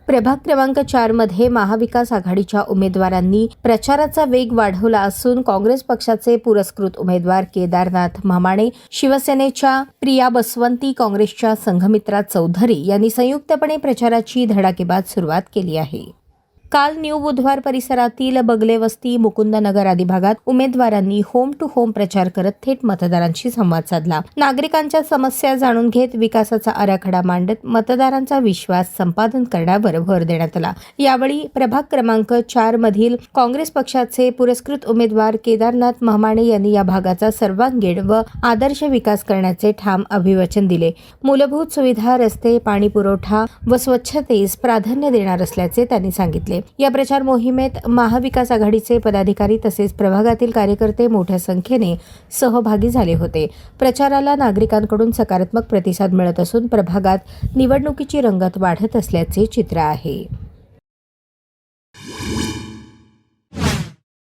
प्रभाग क्रमांक 4 मध्ये महाविकास आघाडीच्या उमेदवारांनी प्रचाराचा वेग वाढवला असून काँग्रेस पक्षाचे पुरस्कृत उमेदवार केदारनाथ म्हामाणे, शिवसेनेच्या प्रिया बसवंती, काँग्रेसच्या संघमित्रा चौधरी यांनी संयुक्तपणे प्रचाराची धडाकेबाज सुरुवात केली आहे. काल न्यू बुधवार परिसरातील बगलेवस्ती, मुकुंदनगर आदी भागात उमेदवारांनी होम टू होम प्रचार करत थेट मतदारांशी संवाद साधला. नागरिकांच्या समस्या जाणून घेत विकासाचा आराखडा मांडत मतदारांचा विश्वास संपादन करण्यावर भर देण्यात आला. यावेळी प्रभाग क्रमांक 4 मधील काँग्रेस पक्षाचे पुरस्कृत उमेदवार केदारनाथ म्हामाणे यांनी या भागाचा सर्वांगीण व आदर्श विकास करण्याचे ठाम अभिवचन दिले. मूलभूत सुविधा, रस्ते, पाणी पुरवठा व स्वच्छतेस प्राधान्य देणार असल्याचे त्यांनी सांगितले. या प्रचार मोहिमेत महाविकास आघाडीचे पदाधिकारी तसेच प्रभागातील कार्यकर्ते मोठ्या संख्येने सहभागी झाले होते. प्रचाराला नागरिकांकडून सकारात्मक प्रतिसाद मिळत असून प्रभागात निवडणुकीची रंगत वाढत असल्याचे चित्र आहे.